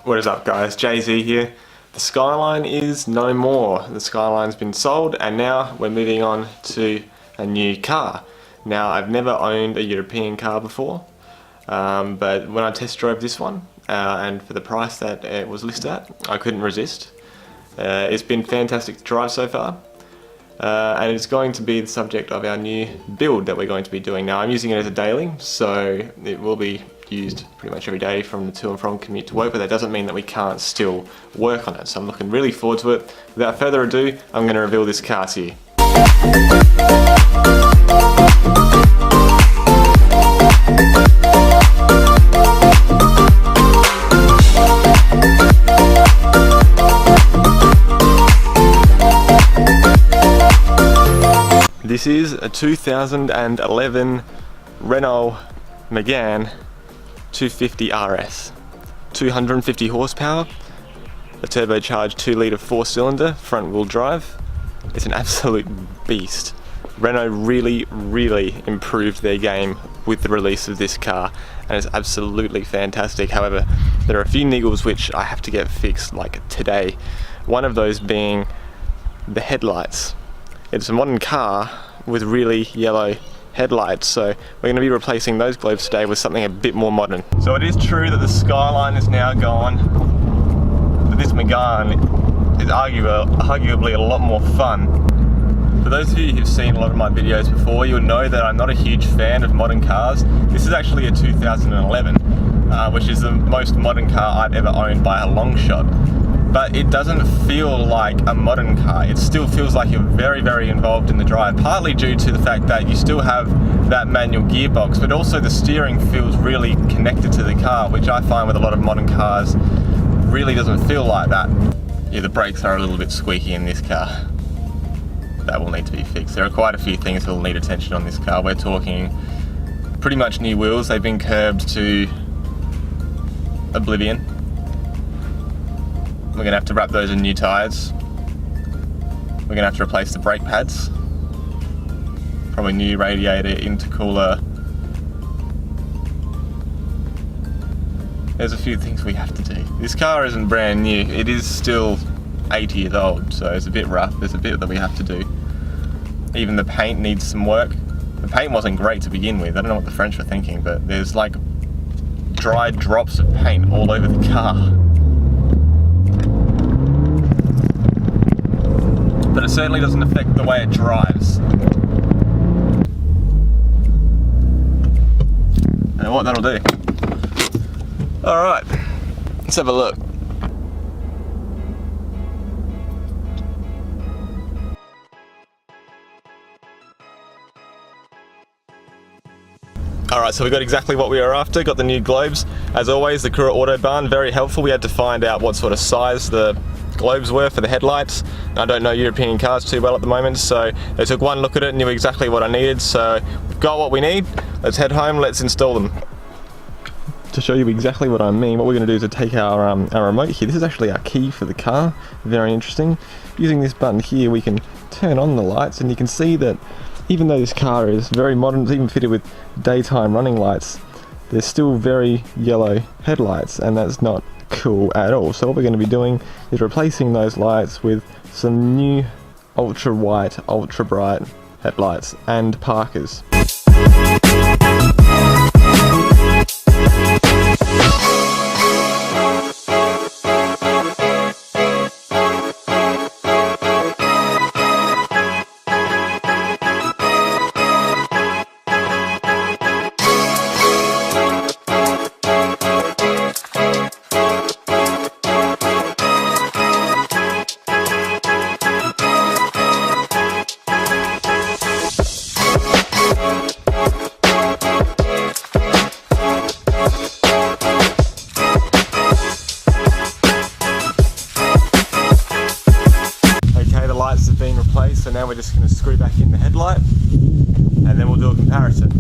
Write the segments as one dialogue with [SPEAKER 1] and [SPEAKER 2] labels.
[SPEAKER 1] What is up, guys? Jayzcee here. The Skyline is no more. The Skyline's been sold and now we're moving on to a new car. Now, I've never owned a European car before, but when I test drove this one and for the price that it was listed at, I couldn't resist. It's been fantastic to drive so far, and it's going to be the subject of our new build that we're going to be doing. Now, I'm using it as a daily, so it will be used pretty much every day from the to and from commute to work, but that doesn't mean that we can't still work on it. So I'm looking really forward to it. Without further ado, I'm going to reveal this car to you. This is a 2011 Renault Megane 250 RS, 250 horsepower, a turbocharged 2-litre 4-cylinder front wheel drive. It's an absolute beast. Renault really improved their game with the release of this car, and it's absolutely fantastic. However, there are a few niggles which I have to get fixed, like today. One of those being the headlights. It's a modern car with really yellow headlights, so we're going to be replacing those globes today with something a bit more modern. So it is true that the Skyline is now gone, but this Megane is arguably a lot more fun. For those of you who've seen a lot of my videos before, you'll know that I'm not a huge fan of modern cars. This is actually a 2011, which is the most modern car I've ever owned by a long shot. But it doesn't feel like a modern car. It still feels like you're very involved in the drive, partly due to the fact that you still have that manual gearbox, but also the steering feels really connected to the car, which I find with a lot of modern cars really doesn't feel like that. Yeah, the brakes are a little bit squeaky in this car. That will need to be fixed. There are quite a few things that will need attention on this car. We're talking pretty much new wheels. They've been curbed to oblivion. We're going to have to wrap those in new tyres. We're going to have to replace the brake pads. Probably new radiator, intercooler. There's a few things we have to do. This car isn't brand new. It is still 8 years old, so it's a bit rough. There's a bit that we have to do. Even the paint needs some work. The paint wasn't great to begin with. I don't know what the French were thinking, but there's like dry drops of paint all over the car. But it certainly doesn't affect the way it drives. I know what that'll do. Alright, let's have a look. Alright, so we got exactly what we were after, got the new globes. As always, the crew at AutoBarn, very helpful. We had to find out what sort of size the globes were for the headlights. I don't know European cars too well at the moment, so they took one look at it and knew exactly what I needed, so we've got what we need. Let's head home, let's install them. To show you exactly what I mean, what we're going to do is to take our remote here. This is actually our key for the car, very interesting. Using this button here, we can turn on the lights, and you can see that even though this car is very modern, it's even fitted with daytime running lights, there's still very yellow headlights, and that's not cool at all. So what we're going to be doing is replacing those lights with some new ultra white, ultra bright headlights and parkers. Have been replaced, so now we're just going to screw back in the headlight and then we'll do a comparison.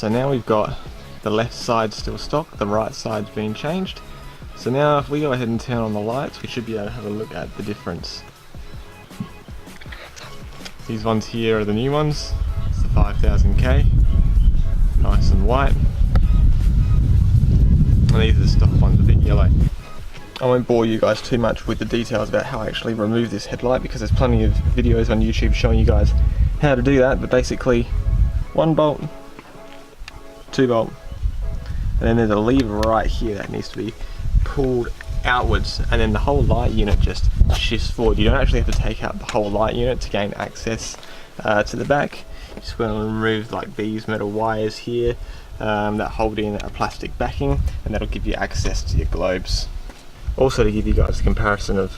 [SPEAKER 1] So now we've got the left side still stock, the right side's been changed. So now if we go ahead and turn on the lights, we should be able to have a look at the difference. These ones here are the new ones. It's the 5000K, nice and white. And these are the stock ones, a bit yellow. I won't bore you guys too much with the details about how I actually remove this headlight, because there's plenty of videos on YouTube showing you guys how to do that. But basically, 1 bolt, 2 bolt, and then there's a lever right here that needs to be pulled outwards, and then the whole light unit just shifts forward. You don't actually have to take out the whole light unit to gain access to the back. You just want to remove like these metal wires here that hold in a plastic backing, and that'll give you access to your globes. Also, to give you guys a comparison of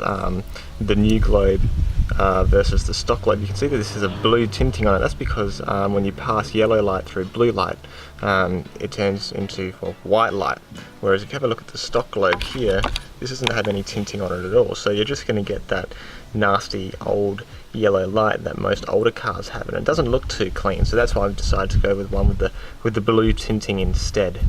[SPEAKER 1] the new globe versus the stock globe, you can see that this has a blue tinting on it. That's because when you pass yellow light through blue light, it turns into white light. Whereas if you have a look at the stock globe here, this doesn't have any tinting on it at all. So you're just going to get that nasty old yellow light that most older cars have, and it doesn't look too clean. So that's why I've decided to go with one with the blue tinting instead.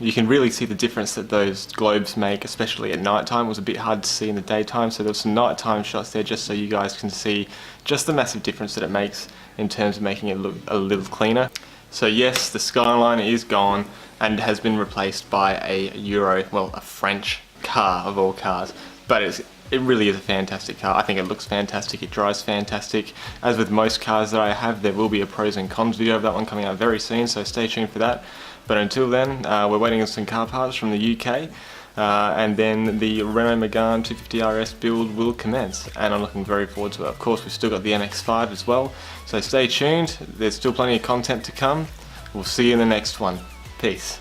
[SPEAKER 1] You can really see the difference that those globes make, especially at night time. It was a bit hard to see in the daytime, so there was some nighttime shots there just so you guys can see just the massive difference that it makes in terms of making it look a little cleaner. So yes, the Skyline is gone and has been replaced by a French car of all cars, but it really is a fantastic car. I think it looks fantastic, it drives fantastic. As with most cars that I have, there will be a pros and cons video of that one coming out very soon, so stay tuned for that. But until then, we're waiting on some car parts from the UK, and then the Renault Megane 250 RS build will commence, and I'm looking very forward to it. Of course, we've still got the MX-5 as well, so stay tuned. There's still plenty of content to come. We'll see you in the next one. Peace.